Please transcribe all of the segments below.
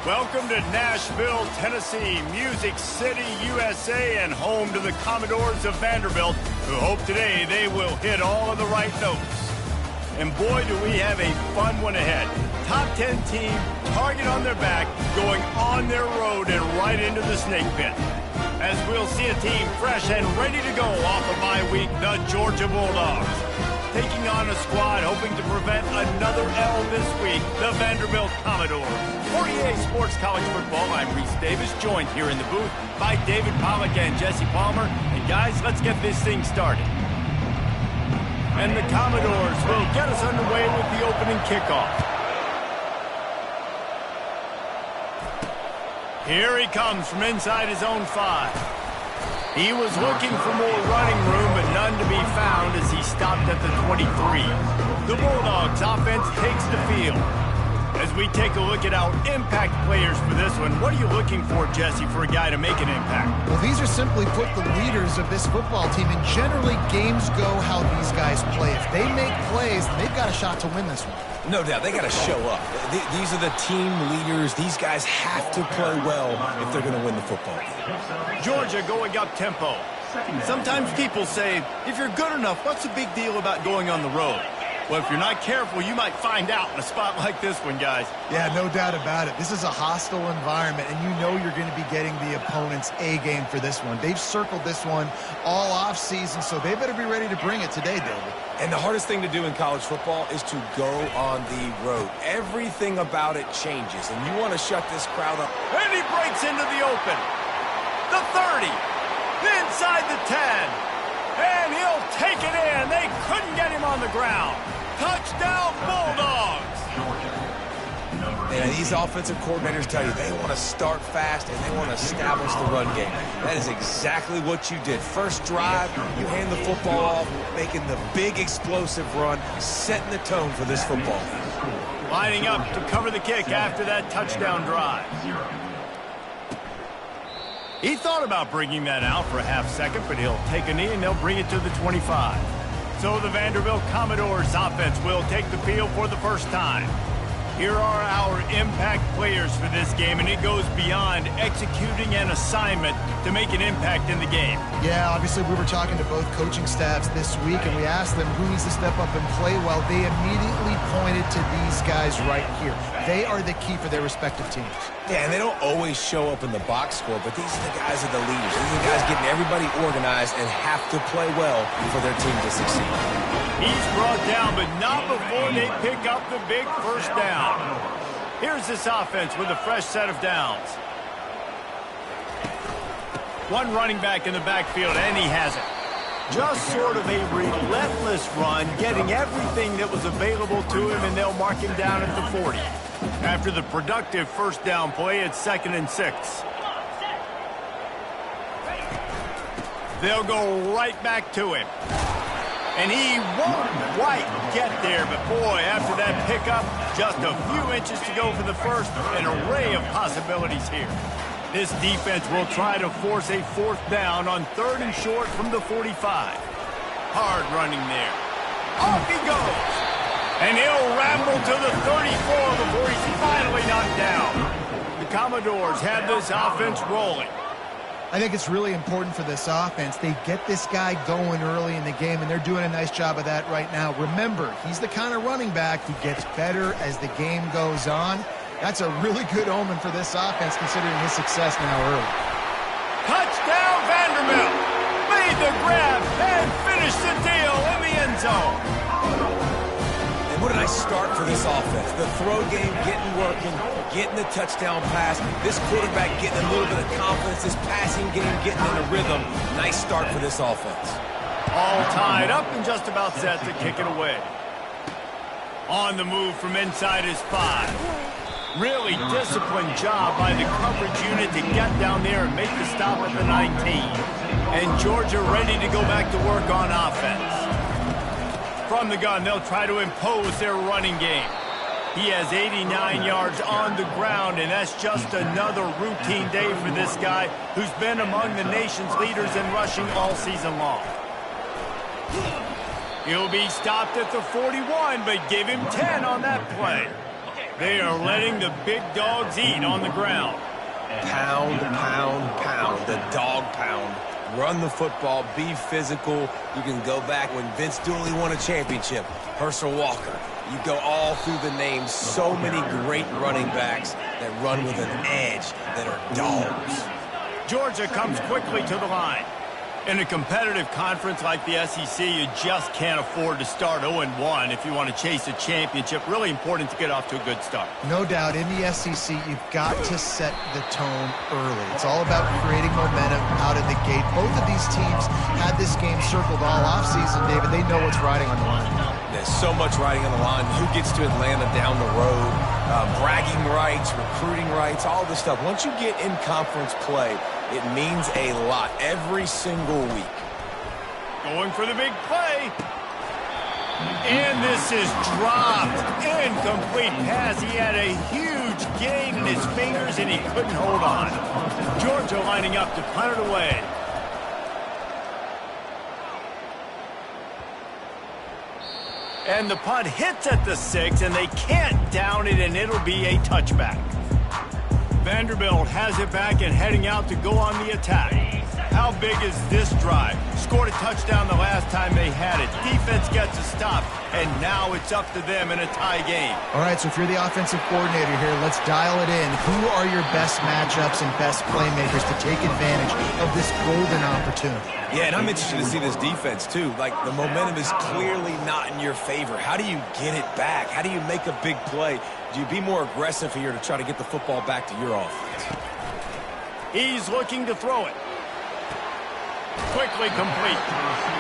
Welcome to Nashville, Tennessee, Music City, USA, and home to the Commodores of Vanderbilt, who hope today they will hit all of the right notes. And boy, do we have a fun one ahead. Top 10 team, target on their back, going on their road and right into the snake pit. As we'll see a team fresh and ready to go off a bye week, the Georgia Bulldogs. Taking on a squad hoping to prevent another L this week, the Vanderbilt Commodores. For EA Sports College Football, I'm Reese Davis, joined here in the booth by David Pollack and Jesse Palmer. And guys, let's get this thing started. And the Commodores will get us underway with the opening kickoff. Here he comes from inside his own 5. He was looking for more running room, but none to be found as he stopped at the 23. The Bulldogs offense takes the field. As we take a look at our impact players for this one, what are you looking for, Jesse, for a guy to make an impact? Well, these are simply put the leaders of this football team, and generally games go how these guys play. If they make plays, they've got a shot to win this one. No doubt, they got to show up. These are the team leaders. These guys have to play well if they're going to win the football game. Georgia going up tempo. Sometimes people say, if you're good enough, what's the big deal about going on the road? Well, if you're not careful, you might find out in a spot like this one, guys. Yeah, no doubt about it. This is a hostile environment, and you know you're going to be getting the opponent's A-game for this one. They've circled this one all offseason, so they better be ready to bring it today, David. And the hardest thing to do in college football is to go on the road. Everything about it changes, and you want to shut this crowd up. And he breaks into the open. The 30. Inside the 10. And he'll take it in. They couldn't get him on the ground. Touchdown, Bulldogs. And these offensive coordinators tell you they want to start fast and they want to establish the run game. That is exactly what you did. First drive, you hand the football off, making the big explosive run, setting the tone for this football game. Lining up to cover the kick after that touchdown drive. He thought about bringing that out for a half second, but he'll take a knee and they'll bring it to the 25. So the Vanderbilt Commodores offense will take the field for the first time. Here are our impact players for this game, and it goes beyond executing an assignment to make an impact in the game. Yeah, obviously we were talking to both coaching staffs this week, and we asked them who needs to step up and play well. They immediately pointed to these guys right here. They are the key for their respective teams. Yeah, and they don't always show up in the box score, but these are the guys that are the leaders. These are the guys getting everybody organized and have to play well for their team to succeed. He's brought down, but not before they pick up the big first down. Here's this offense with a fresh set of downs. One running back in the backfield, and he has it. Just sort of a relentless run, getting everything that was available to him, and they'll mark him down at the 40. After the productive first down play, it's 2nd and 6. They'll go right back to him. And he won't quite get there, but boy, after that pickup, just a few inches to go for the first, an array of possibilities here. This defense will try to force a 4th down on 3rd and short from the 45. Hard running there. Off he goes. And he'll ramble to the 34 before he's finally knocked down. The Commodores have this offense rolling. I think it's really important for this offense. They get this guy going early in the game, and they're doing a nice job of that right now. Remember, he's the kind of running back who gets better as the game goes on. That's a really good omen for this offense, considering his success now early. Touchdown, Vanderbilt! Made the grab and finished the deal in the end zone. What a nice start for this offense. The throw game getting working, getting the touchdown pass. This quarterback getting a little bit of confidence. This passing game getting in a rhythm. Nice start for this offense. All tied up and just about set to kick it away. On the move from inside his 5. Really disciplined job by the coverage unit to get down there and make the stop at the 19. And Georgia ready to go back to work on offense. From the gun, they'll try to impose their running game. He has 89 yards on the ground, and that's just another routine day for this guy who's been among the nation's leaders in rushing all season long. He'll be stopped at the 41, but give him 10 on that play. They are letting the big dogs eat on the ground. Pound, pound, pound. The dog pound. Run the football. Be physical. You can go back when Vince Dooley won a championship. Herschel Walker. You go all through the names. So many great running backs that run with an edge that are dogs. Georgia comes quickly to the line. In a competitive conference like the SEC, you just can't afford to start 0-1 if you want to chase a championship. Really important to get off to a good start. No doubt, in the SEC, you've got to set the tone early. It's all about creating momentum out of the gate. Both of these teams had this game circled all offseason, David. They know what's riding on the line. There's so much riding on the line. Who gets to Atlanta down the road? Bragging rights, recruiting rights, all this stuff. Once you get in conference play, it means a lot every single week. Going for the big play. And this is dropped. Incomplete pass. He had a huge gain in his fingers, and he couldn't hold on. Georgia lining up to punt it away. And the punt hits at the 6, and they can't down it, and it'll be a touchback. Vanderbilt has it back and heading out to go on the attack. How big is this drive? Scored a touchdown the last time they had it. Defense gets a stop, and now it's up to them in a tie game. All right, so if you're the offensive coordinator here, let's dial it in. Who are your best matchups and best playmakers to take advantage of this golden opportunity? Yeah, and I'm interested to see this defense, too. Like, the momentum is clearly not in your favor. How do you get it back? How do you make a big play? Do you be more aggressive here to try to get the football back to your offense? He's looking to throw it. Quickly complete.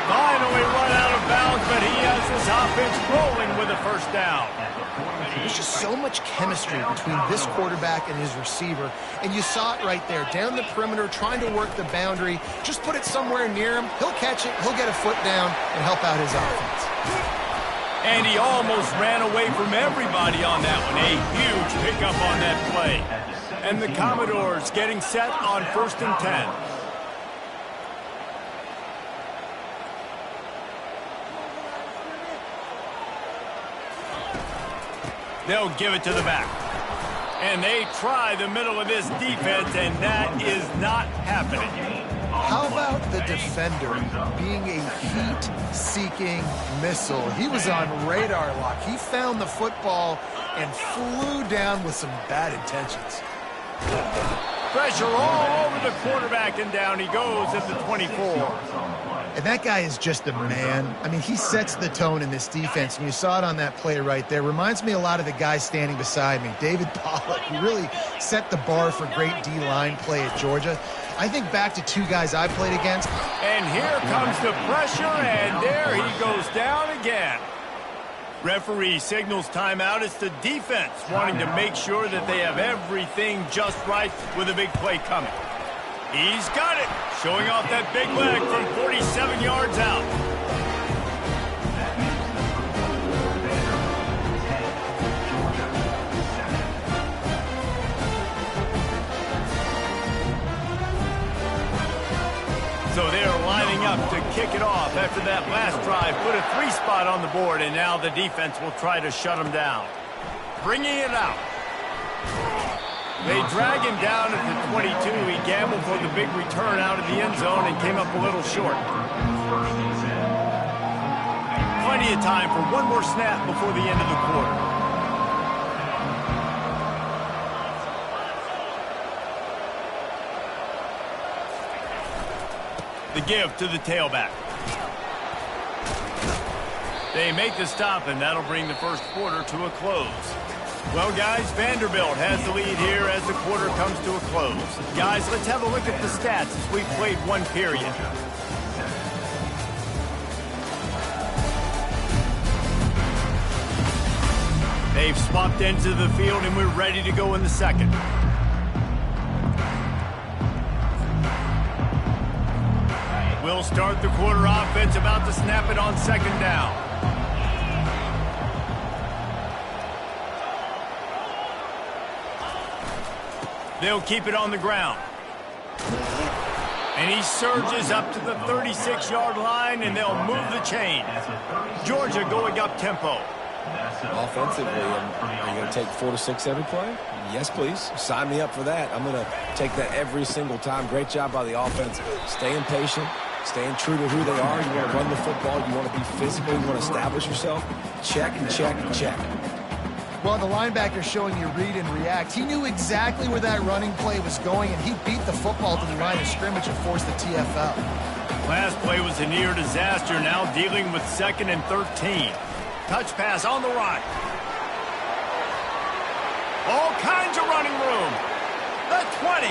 Finally run out of bounds, but he has his offense rolling with a first down. There's just so much chemistry between this quarterback and his receiver, and you saw it right there, down the perimeter, trying to work the boundary. Just put it somewhere near him. He'll catch it, he'll get a foot down, and help out his offense. And he almost ran away from everybody on that one. A huge pickup on that play. And the Commodores getting set on 1st and 10. They'll give it to the back. And they try the middle of this defense, and that is not happening. How about the defender being a heat-seeking missile? He was on radar lock. He found the football and flew down with some bad intentions. Pressure all over the quarterback, and down he goes at the 24. And that guy is just a man. I mean, he sets the tone in this defense, and you saw it on that play right there. Reminds me a lot of the guy standing beside me, David Pollack, who really set the bar for great D-line play at Georgia. I think back to two guys I played against. And here comes the pressure, and there he goes down again. Referee signals timeout. It's the defense wanting to make sure that they have everything just right with a big play coming. He's got it, showing off that big leg from 47 yards out. So they are lining up to kick it off after that last drive. Put a 3-spot on the board, and now the defense will try to shut them down. Bringing it out. They drag him down at the 22. He gambled for the big return out of the end zone and came up a little short. Plenty of time for one more snap before the end of the quarter. The give to the tailback. They make the stop, and that'll bring the first quarter to a close. Well, guys, Vanderbilt has the lead here as the quarter comes to a close. Guys, let's have a look at the stats as we've played one period. They've swapped ends of the field, and we're ready to go in the second. We'll start the quarter offense, about to snap it on second down. They'll keep it on the ground. And he surges up to the 36-yard line, and they'll move the chain. Georgia going up tempo. Offensively, are you going to take 4 to 6 every play? Yes, please. Sign me up for that. I'm going to take that every single time. Great job by the offense. Staying patient, staying true to who they are. You want to run the football. You want to be physical. You want to establish yourself. Check and check and check. Well, the linebacker showing you read and react. He knew exactly where that running play was going, and he beat the football to the line of scrimmage and forced the TFL. Last play was a near disaster, now dealing with 2nd and 13. Touch pass on the right. All kinds of running room. The 20.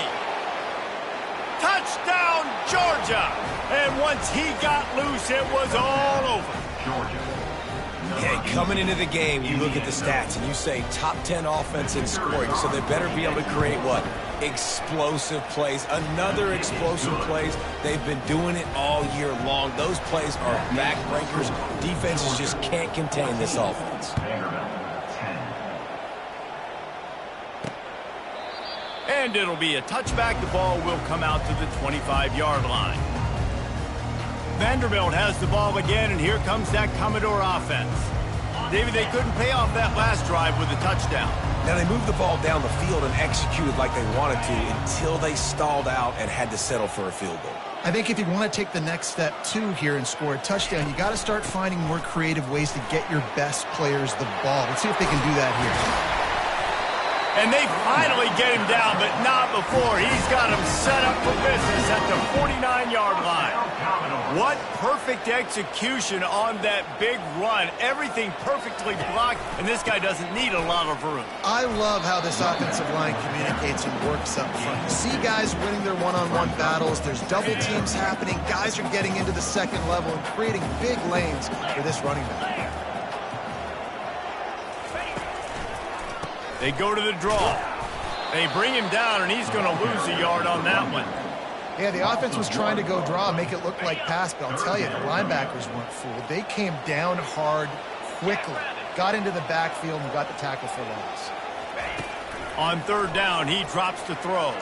Touchdown, Georgia. And once he got loose, it was all over. Georgia. Yeah, coming into the game, you look at the stats and you say top 10 offense in scoring, so they better be able to create what? Explosive plays. Another explosive plays. They've been doing it all year long. Those plays are backbreakers. Defenses just can't contain this offense. And it'll be a touchback. The ball will come out to the 25-yard line. Vanderbilt has the ball again, and here comes that Commodore offense. David, they couldn't pay off that last drive with a touchdown. Now, they moved the ball down the field and executed like they wanted to until they stalled out and had to settle for a field goal. I think if you want to take the next step, too, here and score a touchdown, you got to start finding more creative ways to get your best players the ball. Let's see if they can do that here. And they finally get him down, but not before. He's got him set up for business at the 49-yard line. What perfect execution on that big run. Everything perfectly blocked, and this guy doesn't need a lot of room. I love how this offensive line communicates and works up front. You see guys winning their one-on-one battles. There's double teams happening. Guys are getting into the second level and creating big lanes for this running back. They go to the draw. They bring him down, and he's going to lose a yard on that one. Yeah, the offense was trying to go draw, make it look like pass, but I'll tell you, the linebackers weren't fooled. They came down hard quickly, got into the backfield, and got the tackle for loss. On 3rd down, he drops to throw.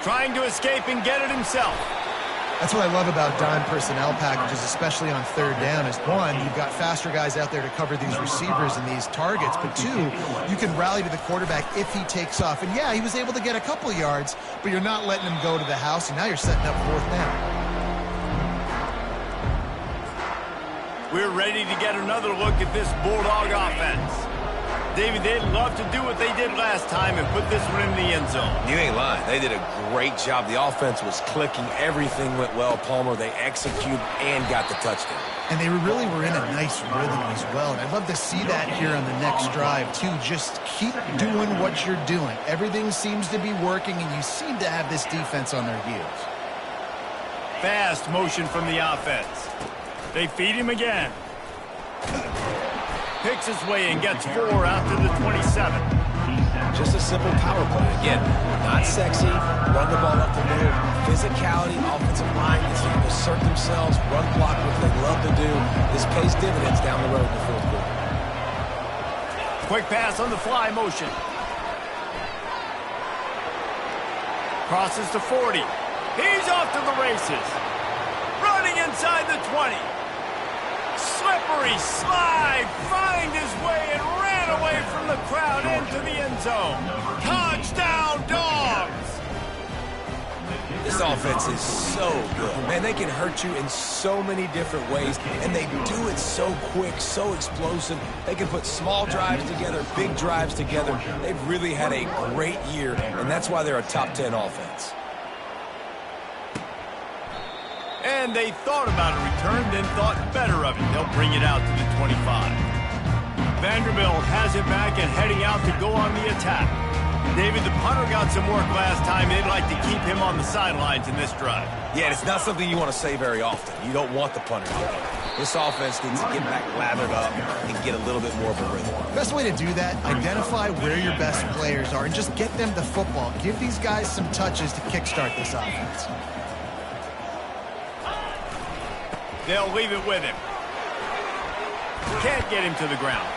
Trying to escape and get it himself. That's what I love about dime personnel packages, especially on 3rd down, is one, you've got faster guys out there to cover these receivers and these targets, but two, you can rally to the quarterback if he takes off. And yeah, he was able to get a couple yards, but you're not letting him go to the house, and now you're setting up 4th down. We're ready to get another look at this Bulldog offense. David, they'd love to do what they did last time and put this one in the end zone. You ain't lying. They did a great job. The offense was clicking. Everything went well, Palmer. They executed and got the touchdown. And they really were in a nice rhythm as well. And I'd love to see that here on the next drive, too. Just keep doing what you're doing. Everything seems to be working, and you seem to have this defense on their heels. Fast motion from the offense. They feed him again. Picks his way and gets 4 out to the 27. Just a simple power play. Again, not sexy, run the ball up the middle, physicality, offensive line is going to assert themselves, run block, what they love to do. This pays dividends down the road in the 4th quarter. Quick pass on the fly motion. Crosses to 40. He's off to the races. Running inside the 20. Slippery slide, find his way and ran away from the crowd into the end zone. Touchdown, Dogs! This offense is so good. Man, they can hurt you in so many different ways, and they do it so quick, so explosive. They can put small drives together, big drives together. They've really had a great year, and that's why they're a top 10 offense. And they thought about a return, then thought better of it. They'll bring it out to the 25. Vanderbilt has it back and heading out to go on the attack. David, the punter got some work last time. They'd like to keep him on the sidelines in this drive. Yeah, it's not something you want to say very often. You don't want the punter to go. This offense needs to get back lathered up and get a little bit more of a rhythm. Best way to do that, identify where your best players are and just get them the football. Give these guys some touches to kickstart this offense. They'll leave it with him. Can't get him to the ground.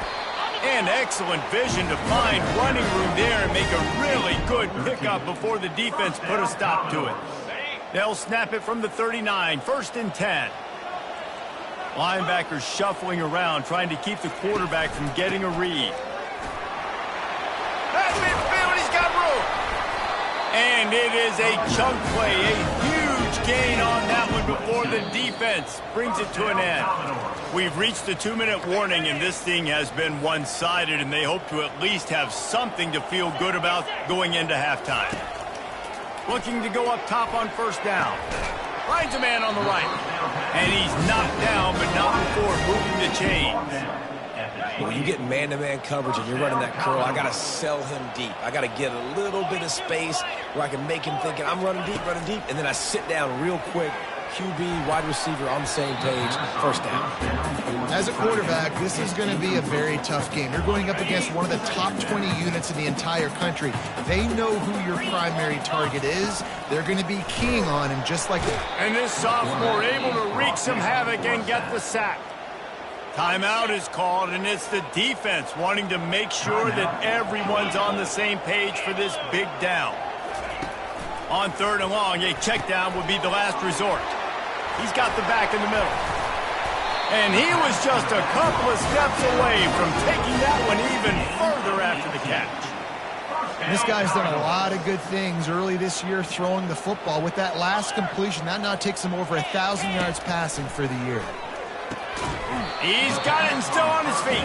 And excellent vision to find running room there and make a really good pickup before the defense put a stop to it. They'll snap it from the 39, 1st and 10. Linebackers shuffling around, trying to keep the quarterback from getting a read. At midfield, he's got room. And it is a chunk play, a huge gain on that one before the defense brings it to an end. We've reached the 2-minute warning, and this thing has been one-sided, and they hope to at least have something to feel good about going into halftime. Looking to go up top on first down. Finds a man on the right. And he's knocked down, but not before moving the chains. When you get man-to-man coverage and you're running that curl, I got to sell him deep. I got to get a little bit of space where I can make him think I'm running deep, and then I sit down real quick. QB, wide receiver on the same page, first down. As a quarterback, this is going to be a very tough game. You're going up against one of the top 20 units in the entire country. They know who your primary target is. They're going to be keying on him just like that. And this sophomore able to wreak some havoc and get the sack. Timeout is called, and it's the defense wanting to make sure that everyone's on the same page for this big down. On 3rd and long, a check down would be the last resort. He's got the back in the middle. And he was just a couple of steps away from taking that one even further after the catch. This guy's done a lot of good things early this year throwing the football. With that last completion, that now takes him over 1,000 yards passing for the year. He's got it and still on his feet.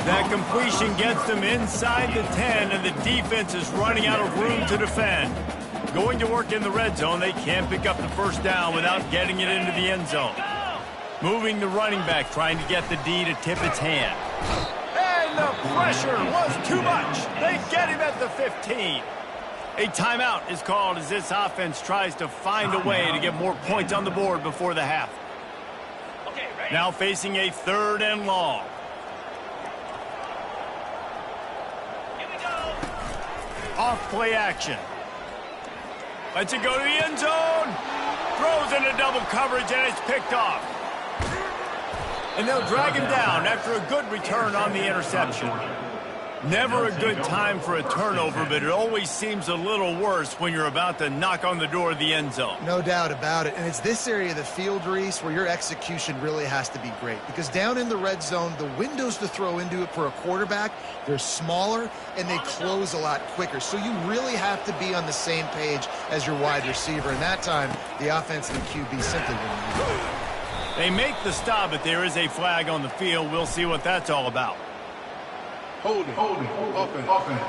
That completion gets them inside the 10, and the defense is running out of room to defend. Going to work in the red zone, they can't pick up the first down without getting it into the end zone. Moving the running back, trying to get the D to tip its hand. And the pressure was too much. They get him at the 15. A timeout is called as this offense tries to find a way to get more points on the board before the half. Now facing a 3rd and long. Off play action. Lets it go to the end zone. Throws into double coverage, and it's picked off. And they'll drag him down after a good return on the interception. Never a good time for a turnover, but it always seems a little worse when you're about to knock on the door of the end zone. No doubt about it. And it's this area of the field, Reese, where your execution really has to be great. Because down in the red zone, the windows to throw into it for a quarterback, they're smaller and they close a lot quicker. So you really have to be on the same page as your wide receiver. And that time, the offense and the QB simply wouldn't do it. They make the stop, but there is a flag on the field. We'll see what that's all about. Holding, offense.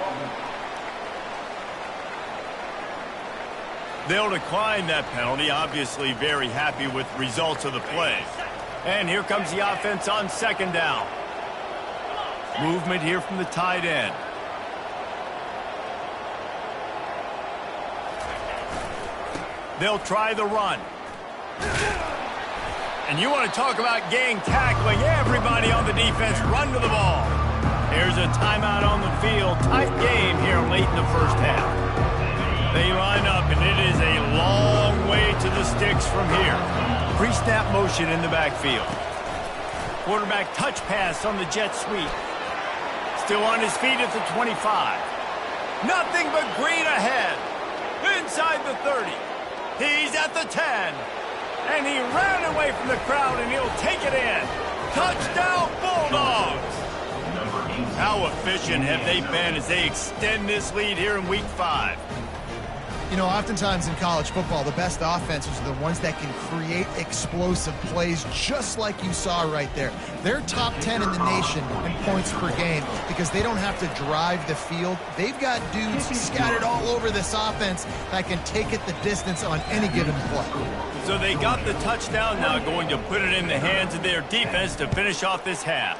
They'll decline that penalty, obviously very happy with results of the play. And here comes the offense on 2nd down. Movement here from the tight end. They'll try the run. And you want to talk about gang tackling. Everybody on the defense run to the ball. Here's a timeout on the field. Tight game here late in the first half. They line up, and it is a long way to the sticks from here. Pre-snap motion in the backfield. Quarterback touch pass on the jet sweep. Still on his feet at the 25. Nothing but green ahead. Inside the 30. He's at the 10. And he ran away from the crowd, and he'll take it in. Touchdown, Bulldogs! How efficient have they been as they extend this lead here in Week 5? You know, oftentimes in college football, the best offenses are the ones that can create explosive plays just like you saw right there. They're top 10 in the nation in points per game because they don't have to drive the field. They've got dudes scattered all over this offense that can take it the distance on any given play. So they got the touchdown, now going to put it in the hands of their defense to finish off this half.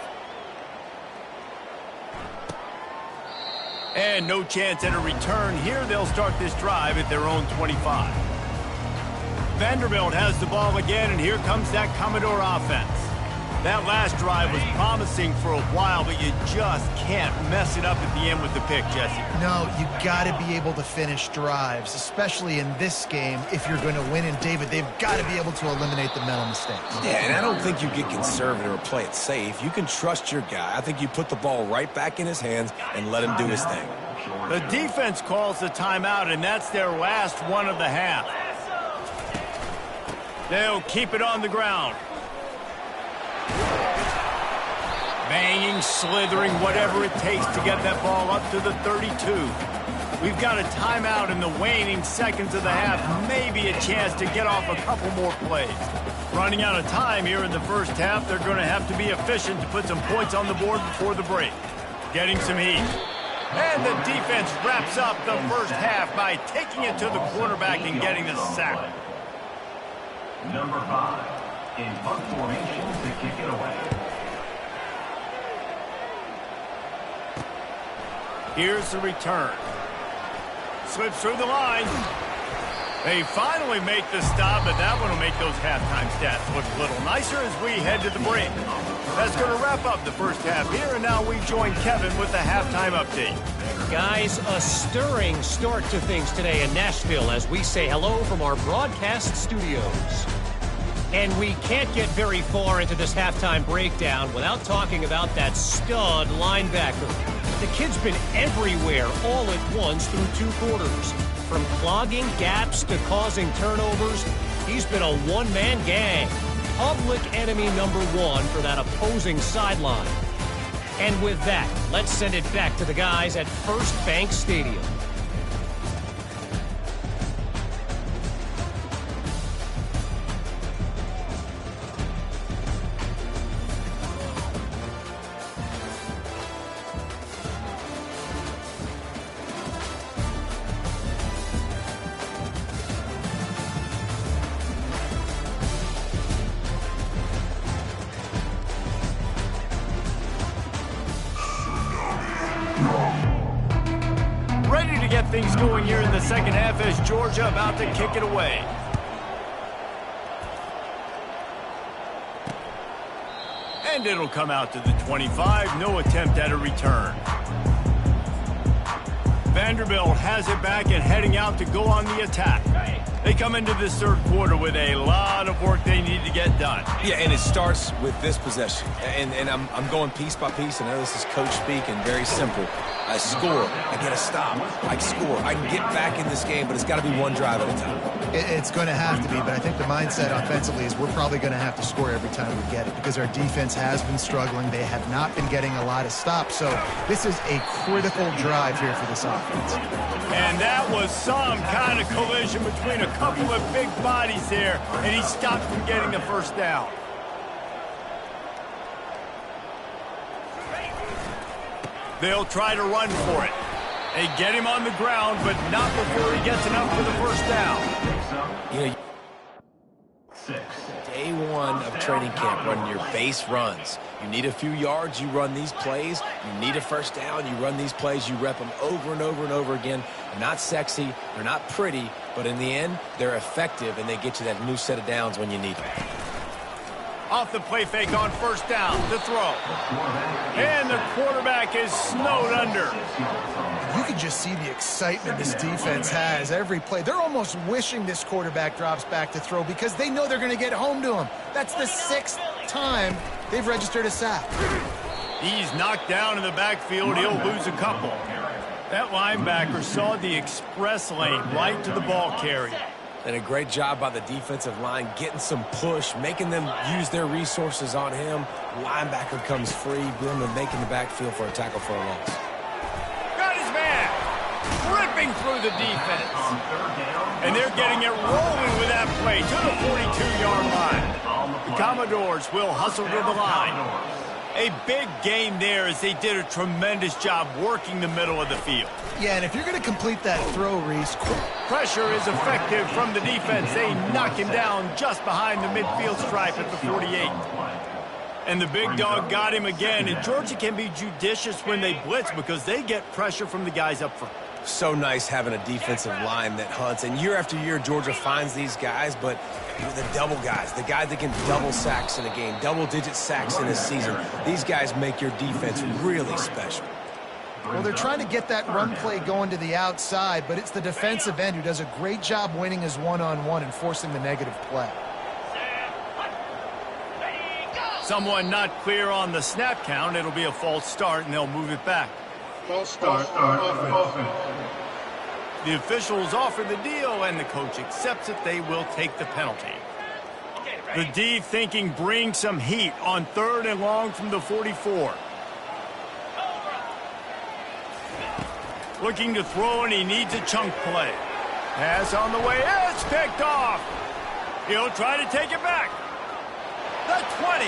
And no chance at a return here. They'll start this drive at their own 25. Vanderbilt has the ball again, and here comes that Commodore offense. That last drive was promising for a while, but you just can't mess it up at the end with the pick, Jesse. No, you got to be able to finish drives, especially in this game if you're going to win. And, David, they've got to be able to eliminate the mental mistakes. Yeah, and I don't think you get conservative or play it safe. You can trust your guy. I think you put the ball right back in his hands and let him do his thing. The defense calls the timeout, and that's their last one of the half. They'll keep it on the ground. Banging, slithering, whatever it takes to get that ball up to the 32. We've got a timeout in the waning seconds of the half. Maybe a chance to get off a couple more plays. Running out of time here in the first half. They're going to have to be efficient to put some points on the board before the break. Getting some heat. And the defense wraps up the first half by taking it to the quarterback and getting the sack. Number 5 in punt formation to kick it away. Here's the return. Slips through the line. They finally make the stop, but that one will make those halftime stats look a little nicer as we head to the break. That's going to wrap up the first half here, and now we join Kevin with the halftime update. Guys, a stirring start to things today in Nashville as we say hello from our broadcast studios. And we can't get very far into this halftime breakdown without talking about that stud linebacker. The kid's been everywhere all at once through 2 quarters. From clogging gaps to causing turnovers, he's been a one-man gang. Public enemy number 1 for that opposing sideline. And with that, let's send it back to the guys at First Bank Stadium. Ready to get things going here in the second half as Georgia about to kick it away. And it'll come out to the 25. No attempt at a return. Vanderbilt has it back and heading out to go on the attack. They come into this third quarter with a lot of work they need to get done. Yeah, and it starts with this possession. And I'm going piece by piece. I know this is coach speak and very simple. I score, I get a stop, I score. I can get back in this game, but it's got to be one drive at a time. It's going to have to be, but I think the mindset offensively is we're probably going to have to score every time we get it because our defense has been struggling. They have not been getting a lot of stops, so this is a critical drive here for this offense. And that was some kind of collision between a couple of big bodies there, and he stopped from getting the first down. They'll try to run for it. They get him on the ground, but not before he gets enough for the first down. You know, day 1 of training camp, running your base runs. You need a few yards, you run these plays. You need a first down, you run these plays. You rep them over and over and over again. They're not sexy, they're not pretty, but in the end, they're effective, and they get you that new set of downs when you need them. Off the play fake on first down, the throw. And the quarterback is snowed under. You can just see the excitement this defense has every play. They're almost wishing this quarterback drops back to throw because they know they're going to get home to him. That's the 6th time they've registered a sack. He's knocked down in the backfield. He'll lose a couple. That linebacker saw the express lane right to the ball carrier. And a great job by the defensive line, getting some push, making them use their resources on him. Linebacker comes free, boom, and making the backfield for a tackle for a loss. Got his man, ripping through the defense. And they're getting it rolling with that play to the 42-yard line. The Commodores will hustle to the line. A big gain there as they did a tremendous job working the middle of the field. Yeah, and if you're going to complete that throw, Reese, pressure is effective from the defense. They knock him down just behind the midfield stripe at the 48. And the big dog got him again. And Georgia can be judicious when they blitz because they get pressure from the guys up front. So nice having a defensive line that hunts. And year after year, Georgia finds these guys, but the double guys, the guys that can double sacks in a game, double-digit sacks in a season. These guys make your defense really special. Well, they're trying to get that run play going to the outside, but it's the defensive end who does a great job winning his one-on-one and forcing the negative play. Someone not clear on the snap count. It'll be a false start, and they'll move it back. False start. Offense. The officials offer the deal, and the coach accepts it. They will take the penalty. The D thinking bring some heat on 3rd and long from the 44. Looking to throw, and he needs a chunk play. Pass on the way. It's picked off. He'll try to take it back. The 20.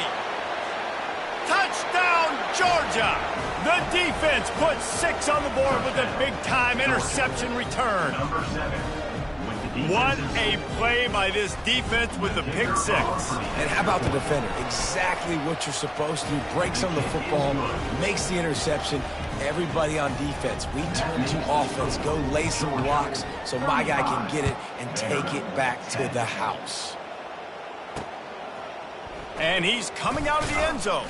Touchdown, Georgia. The defense puts 6 on the board with a big-time interception return. Number 7. What a play by this defense with the pick 6. And how about the defender? Exactly what you're supposed to do. Breaks on the football, makes the interception. Everybody on defense, we turn to offense. Go lay some blocks so my guy can get it and take it back to the house. And he's coming out of the end zone.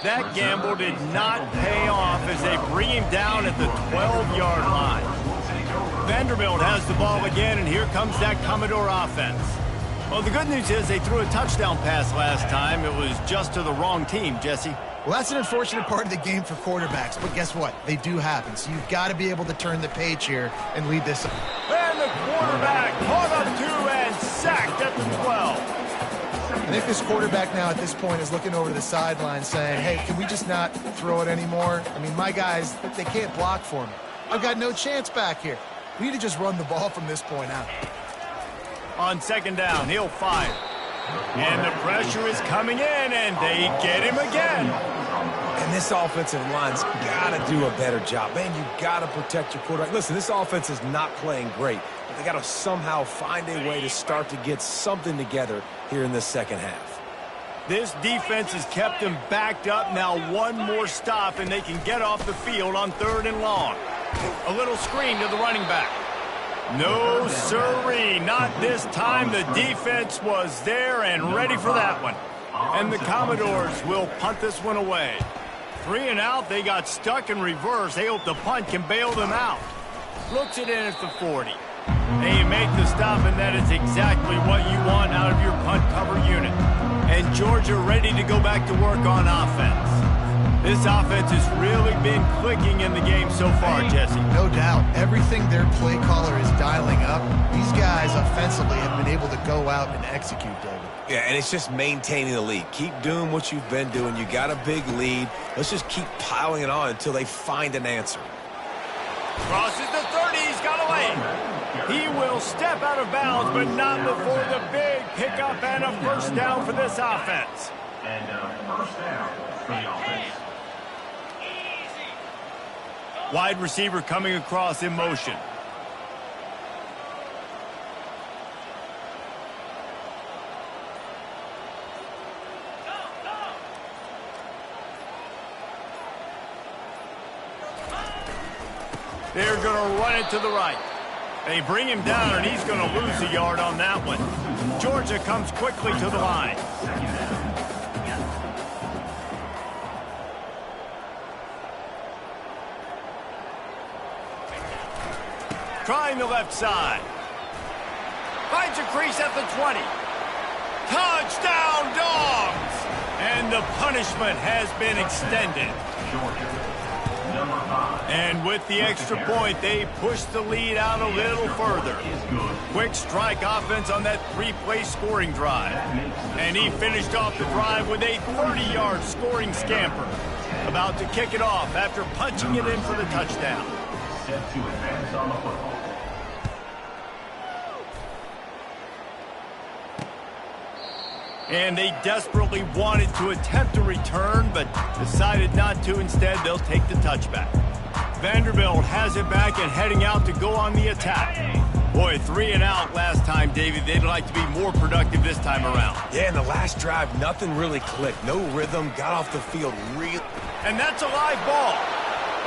That gamble did not pay off as they bring him down at the 12-yard line. Vanderbilt has the ball again, and here comes that Commodore offense. Well, the good news is they threw a touchdown pass last time. It was just to the wrong team, Jesse. Well, that's an unfortunate part of the game for quarterbacks, but guess what? They do happen, so you've got to be able to turn the page here and lead this up. And the quarterback caught up to and sacked at the 12. I think this quarterback now at this point is looking over to the sideline saying, hey, can we just not throw it anymore? I mean, my guys, they can't block for me. I've got no chance back here. We need to just run the ball from this point out. On 2nd down, he'll fire. And the pressure is coming in, and they get him again. And this offensive line's got to do a better job. Man, you got to protect your quarterback. Listen, this offense is not playing great, but they got to somehow find a way to start to get something together here in the second half. This defense has kept them backed up. Now one more stop, and they can get off the field on 3rd and long. A little screen to the running back. No, sirree, not this time. The defense was there and ready for that one. And the Commodores will punt this one away. 3 and out, they got stuck in reverse. They hope the punt can bail them out. Looks it in at the 40. They make the stop, and that is exactly what you want out of your punt cover unit. And Georgia ready to go back to work on offense. This offense has really been clicking in the game so far, Jesse. No doubt. Everything their play caller is dialing up, these guys offensively have been able to go out and execute, David. Yeah, and it's just maintaining the lead. Keep doing what you've been doing. You got a big lead. Let's just keep piling it on until they find an answer. Crosses the 30. He's got a lane. He will step out of bounds, but not before the big pickup and a first down for this offense. And first down for the offense. Wide receiver coming across in motion. They're going to run it to the right. They bring him down, and he's going to lose a yard on that one. Georgia comes quickly to the line. Trying the left side. Finds a crease at the 20. Touchdown, Dogs! And the punishment has been extended. And with the extra point, they push the lead out a little further. Quick strike offense on that 3-play scoring drive. And he finished off the drive with a 30-yard scoring scamper. About to kick it off after punching it in for the touchdown. Set to advance on the football. And they desperately wanted to attempt a return, but decided not to. Instead, they'll take the touchback. Vanderbilt has it back and heading out to go on the attack. Boy, 3 and out last time, David. They'd like to be more productive this time around. Yeah, in the last drive, nothing really clicked. No rhythm, got off the field real. And that's a live ball.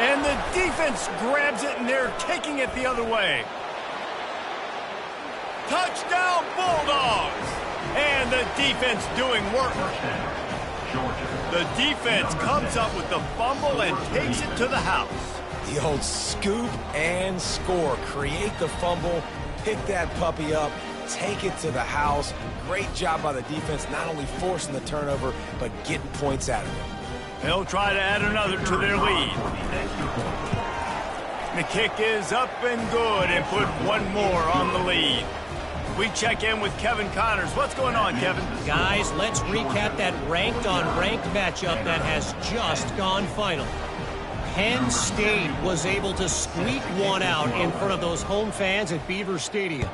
And the defense grabs it, and they're taking it the other way. Touchdown, Bulldogs! And the defense doing work. The defense comes up with the fumble and takes it to the house. The old scoop and score. Create the fumble, pick that puppy up, take it to the house. Great job by the defense, not only forcing the turnover, but getting points out of it. They'll try to add another to their lead. The kick is up and good and put one more on the lead. We check in with Kevin Connors. What's going on, Kevin? Guys, let's recap that ranked-on-ranked matchup that has just gone final. Penn State was able to squeak one out in front of those home fans at Beaver Stadium.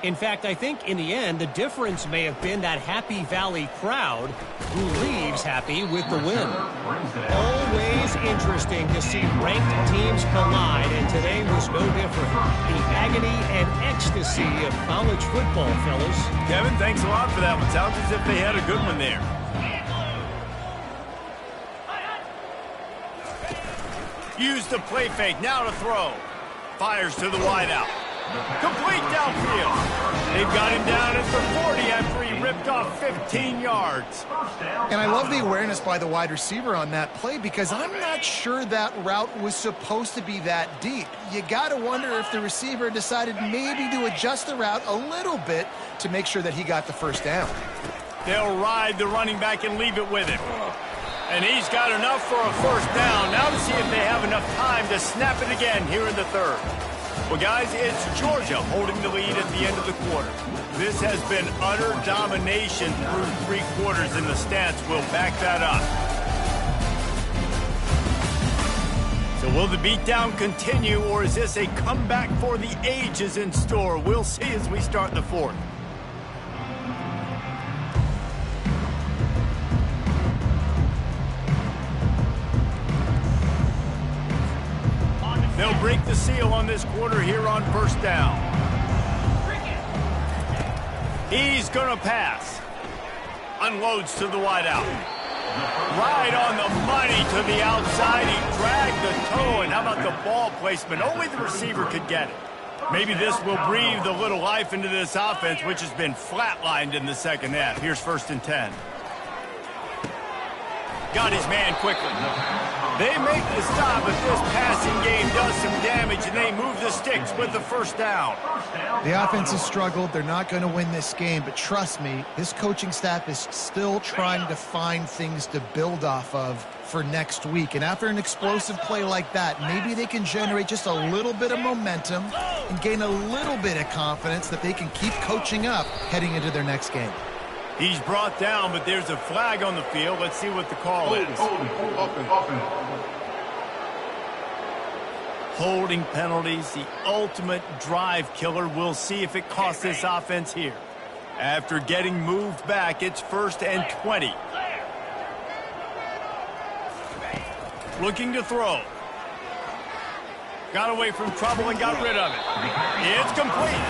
In fact, I think in the end, the difference may have been that Happy Valley crowd who leaves happy with the win. Always interesting to see ranked teams collide, and today was no different. The agony and ecstasy of college football, fellas. Kevin, thanks a lot for that one. Sounds as if they had a good one there. Use the play fake, now to throw. Fires to the wideout. Complete downfield. They've got him down at the 40 after he ripped off 15 yards. And I love the awareness by the wide receiver on that play because I'm not sure that route was supposed to be that deep. You got to wonder if the receiver decided maybe to adjust the route a little bit to make sure that he got the first down. They'll ride the running back and leave it with him. And he's got enough for a first down. Now to see if they have enough time to snap it again here in the third. Well, guys, it's Georgia holding the lead at the end of the quarter. This has been utter domination through 3 quarters, and the stats will back that up. So will the beatdown continue, or is this a comeback for the ages in store? We'll see as we start the fourth. They'll break the seal on this quarter here on first down. He's going to pass. Unloads to the wideout. Right on the money to the outside. He dragged the toe, and how about the ball placement? Only the receiver could get it. Maybe this will breathe a little life into this offense, which has been flatlined in the second half. Here's 1st and 10. Got his man quickly. They make the stop, but this passing game does some damage, and they move the sticks with the first down. The offense has struggled. They're not going to win this game, but trust me, this coaching staff is still trying to find things to build off of for next week. And after an explosive play like that, maybe they can generate just a little bit of momentum and gain a little bit of confidence that they can keep coaching up heading into their next game. He's brought down, but there's a flag on the field. Let's see what the call is. Holding penalties, the ultimate drive killer. We'll see if it costs this offense here. After getting moved back, it's 1st and 20. Looking to throw. Got away from trouble and got rid of it. It's complete.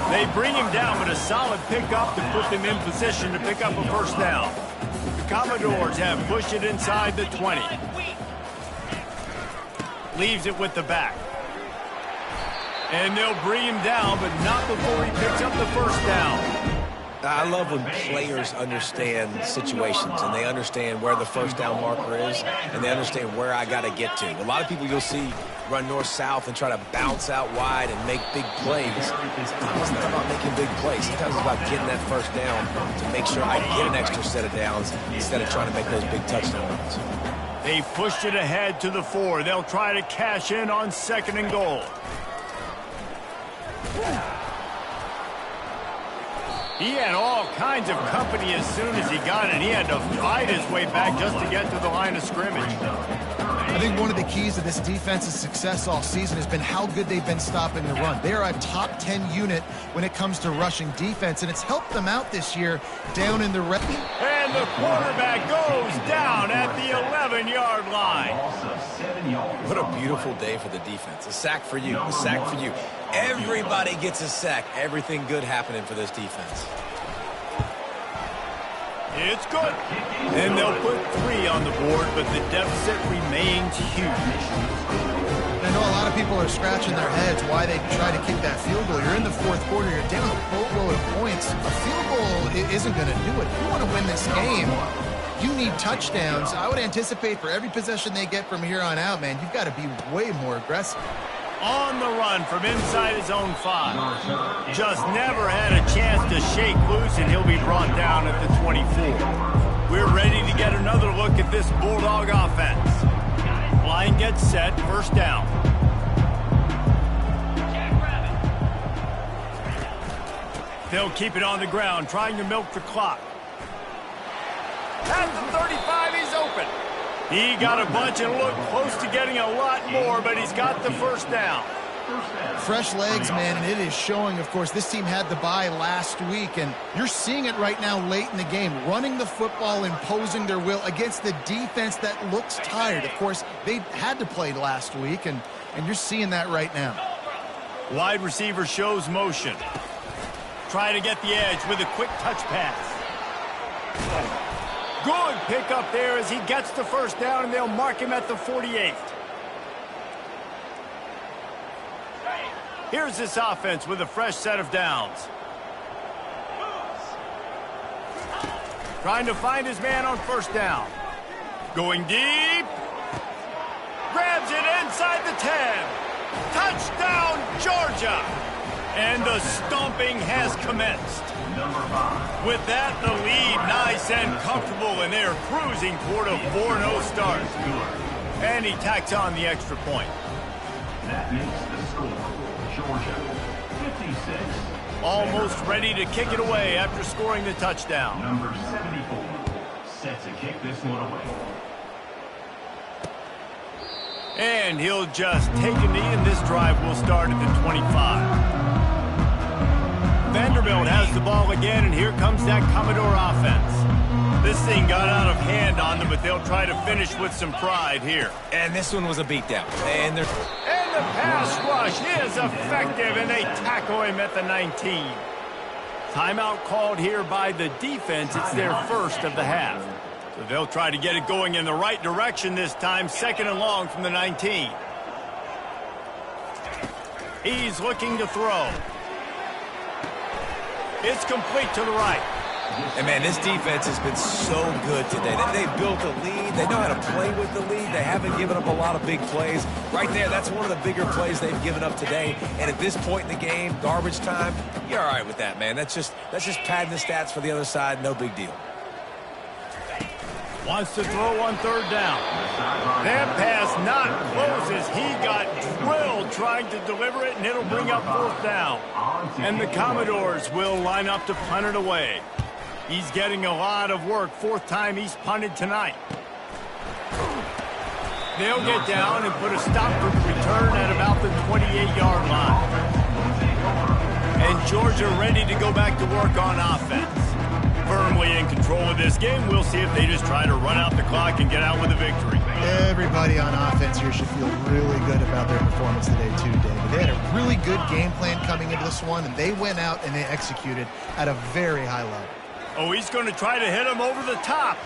They bring him down, but a solid pickup to put them in position to pick up a first down. The Commodores have pushed it inside the 20. Leaves it with the back. And they'll bring him down, but not before he picks up the first down. I love when players understand situations and they understand where the first down marker is and they understand where I got to get to. A lot of people you'll see run north-south and try to bounce out wide and make big plays. Sometimes it's not about making big plays. Sometimes it's about getting that first down to make sure I get an extra set of downs instead of trying to make those big touchdown runs. They pushed it ahead to the 4. They'll try to cash in on 2nd and goal. He had all kinds of company as soon as he got it. He had to fight his way back just to get to the line of scrimmage. I think one of the keys to this defense's success all season has been how good they've been stopping the run. They are a top 10 unit when it comes to rushing defense, and it's helped them out this year down in the red. And the quarterback goes down at the 11-yard line. What a beautiful day for the defense. A sack for you, a sack for you. Everybody gets a sack. Everything good happening for this defense. It's good. And they'll put 3 on the board, but the deficit remains huge. I know a lot of people are scratching their heads why they try to kick that field goal. You're in the 4th quarter. You're down a boatload of points. A field goal isn't going to do it. If you want to win this game, you need touchdowns. I would anticipate for every possession they get from here on out, man, you've got to be way more aggressive. On the run from inside his own 5. Just never had a chance to shake loose, and he'll be brought down at the 24. We're ready to get another look at this Bulldog offense. Line gets set, first down. They'll keep it on the ground, trying to milk the clock. At the 35, he's open. He got a bunch and looked close to getting a lot more, but he's got the first down. Fresh legs, man, and it is showing. Of course, this team had the bye last week, and you're seeing it right now late in the game, running the football, imposing their will against the defense that looks tired. Of course, they had to play last week, and you're seeing that right now. Wide receiver shows motion. Trying to get the edge with a quick touch pass. Good pickup there as he gets the first down, and they'll mark him at the 48. Here's this offense with a fresh set of downs. Trying to find his man on first down. Going deep. Grabs it inside the 10. Touchdown, Georgia. And the stomping has commenced. With that, the lead nice and comfortable, and they're cruising toward a 4-0 start. And he tacks on the extra point. That makes the score. Georgia, 56. Almost ready to kick it away after scoring the touchdown. Number 74, set to kick this one away. And he'll just take a knee, and this drive will start at the 25. Vanderbilt has the ball again, and here comes that Commodore offense. This thing got out of hand on them, but they'll try to finish with some pride here. And this one was a beatdown. And the pass rush is effective, and they tackle him at the 19. Timeout called here by the defense. It's their first of the half. So they'll try to get it going in the right direction this time, 2nd and long from the 19. He's looking to throw. It's complete to the right. And, man, this defense has been so good today. They've built a lead. They know how to play with the lead. They haven't given up a lot of big plays. Right there, that's one of the bigger plays they've given up today. And at this point in the game, garbage time, you're all right with that, man. That's just padding the stats for the other side. No big deal. Wants to throw on 3rd down. That pass not close as he got drilled trying to deliver it, and it'll bring up 4th down. And the Commodores will line up to punt it away. He's getting a lot of work. 4th time he's punted tonight. They'll get down and put a stop to the return at about the 28-yard line. And Georgia ready to go back to work on offense. Firmly in control of this game. We'll see if they just try to run out the clock and get out with a victory. Everybody on offense here should feel really good about their performance today too, David. They had a really good game plan coming into this one, and they went out and they executed at a very high level. Oh, he's going to try to hit him over the top.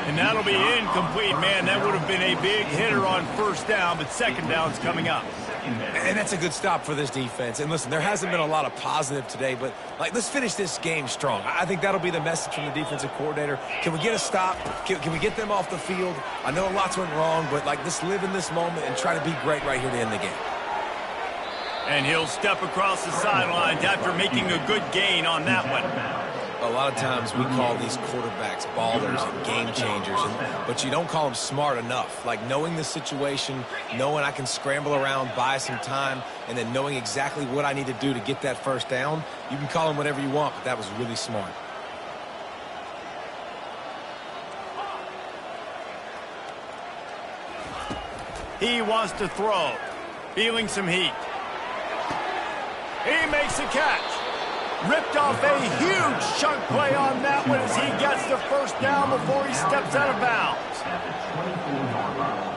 And that'll be incomplete. Man, that would have been a big hitter on 1st down, but 2nd down's coming up. And that's a good stop for this defense. And listen, there hasn't been a lot of positive today, but let's finish this game strong. I think that'll be the message from the defensive coordinator. Can we get a stop? Can we get them off the field? I know lots went wrong, but let's live in this moment and try to be great right here to end the game. And he'll step across the sidelines after making a good gain on that one. A lot of times we call these quarterbacks ballers and game changers, but you don't call them smart enough. Like knowing the situation, knowing I can scramble around, buy some time, and then knowing exactly what I need to do to get that 1st down. You can call them whatever you want, but that was really smart. He wants to throw. Feeling some heat. He makes a catch. Ripped off a huge chunk play on that one as he gets the 1st down before he steps out of bounds. At the 24-yard line.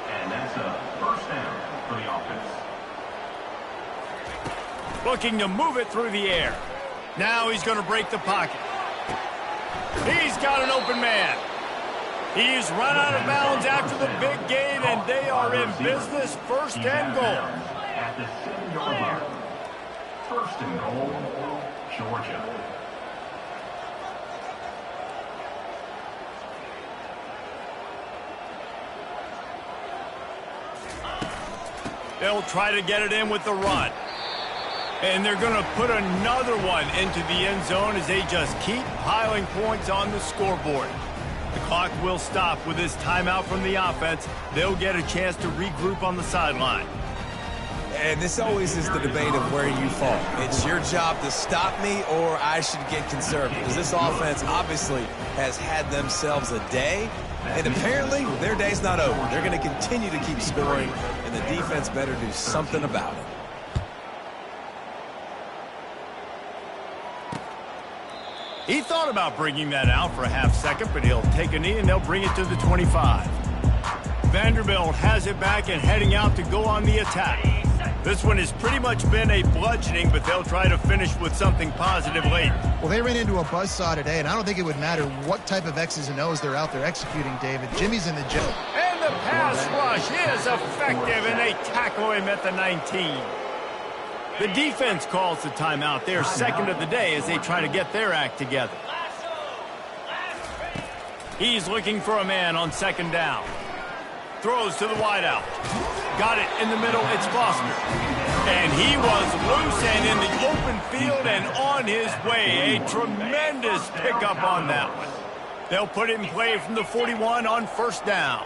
And that's a 1st down for the offense. Looking to move it through the air. Now he's going to break the pocket. He's got an open man. He's run out of bounds after the big gain, and they are in business, 1st and goal. At the 7-yard line. 1st and goal, Georgia. They'll try to get it in with the run. And they're going to put another one into the end zone as they just keep piling points on the scoreboard. The clock will stop with this timeout from the offense. They'll get a chance to regroup on the sideline. And this always is the debate of where you fall. It's your job to stop me, or I should get conservative. Because this offense obviously has had themselves a day, and apparently their day's not over. They're going to continue to keep scoring, and the defense better do something about it. He thought about bringing that out for a half second, but he'll take a knee and they'll bring it to the 25. Vanderbilt has it back and heading out to go on the attack. This one has pretty much been a bludgeoning, but they'll try to finish with something positive late. Well, they ran into a buzzsaw today, and I don't think it would matter what type of X's and O's they're out there executing, David. Jimmy's in the gym. And the pass rush is effective, and they tackle him at the 19. The defense calls the timeout. They're second of the day as they try to get their act together. He's looking for a man on second down. Throws to the wideout. Got it in the middle. It's Foster. And he was loose and in the open field and on his way. A tremendous pickup on that one. They'll put it in play from the 41 on first down.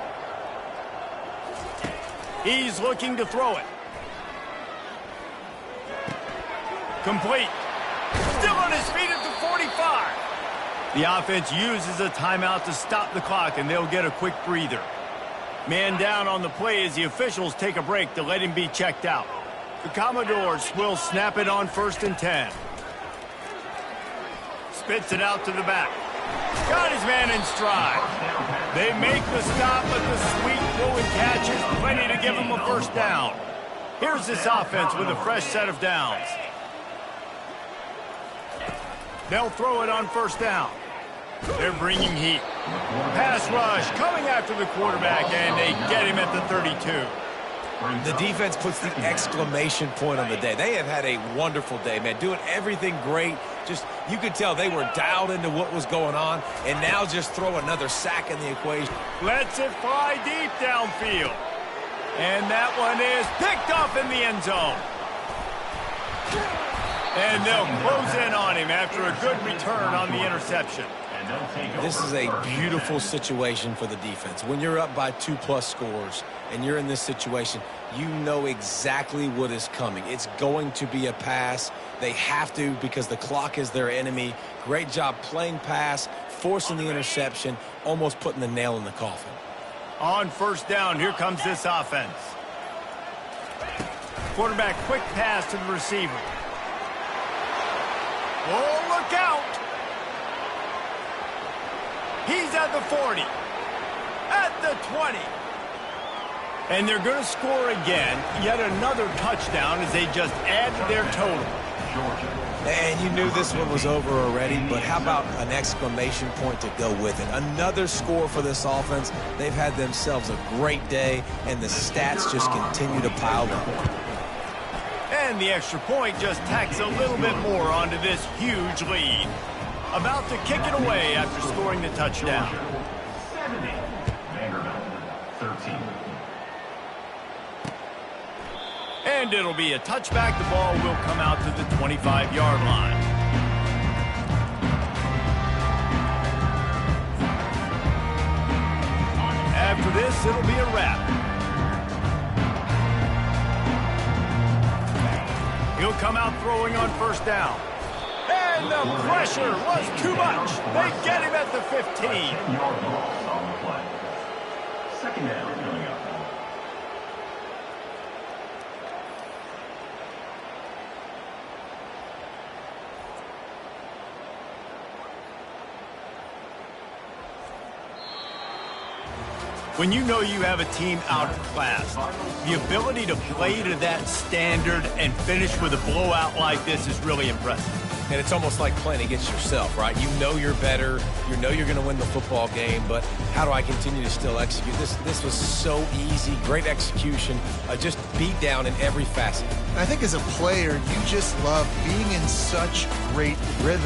He's looking to throw it. Complete. Still on his feet at the 45. The offense uses a timeout to stop the clock, and they'll get a quick breather. Man down on the play as the officials take a break to let him be checked out. The Commodores will snap it on 1st and 10. Spits it out to the back. Got his man in stride. They make the stop, but the sweet throw and catch is plenty to give him a first down. Here's this offense with a fresh set of downs. They'll throw it on first down. They're bringing heat. Pass rush coming after the quarterback, and they get him at the 32. The defense puts the exclamation point on the day. They have had a wonderful day, man, doing everything great. Just, you could tell they were dialed into what was going on, and now just throw another sack in the equation. Lets it fly deep downfield. And that one is picked off in the end zone. And they'll close in on him after a good return on the interception. This is a beautiful situation for the defense. When you're up by 2+ scores and you're in this situation, you know exactly what is coming. It's going to be a pass. They have to because the clock is their enemy. Great job playing pass, forcing the interception, almost putting the nail in the coffin. On first down, here comes this offense. Quarterback quick pass to the receiver. Oh, look out! He's at the 40, at the 20. And they're going to score again, yet another touchdown as they just add to their total. And you knew this one was over already, but how about an exclamation point to go with it? Another score for this offense. They've had themselves a great day, and the stats just continue to pile up. And the extra point just tacks a little bit more onto this huge lead. About to kick it away after scoring the touchdown. 70. Vanderbilt 13. And it'll be a touchback. The ball will come out to the 25-yard line. After this, it'll be a wrap. He'll come out throwing on first down. And the pressure was too much. They get him at the 15. 10-yard loss on the play. Second down coming up. When you know you have a team outclassed, the ability to play to that standard and finish with a blowout like this is really impressive. And it's almost like playing against yourself, right? You know you're better. You know you're going to win the football game, but how do I continue to still execute? This was so easy. Great execution. Just beat down in every facet. I think as a player, you just love being in such great rhythm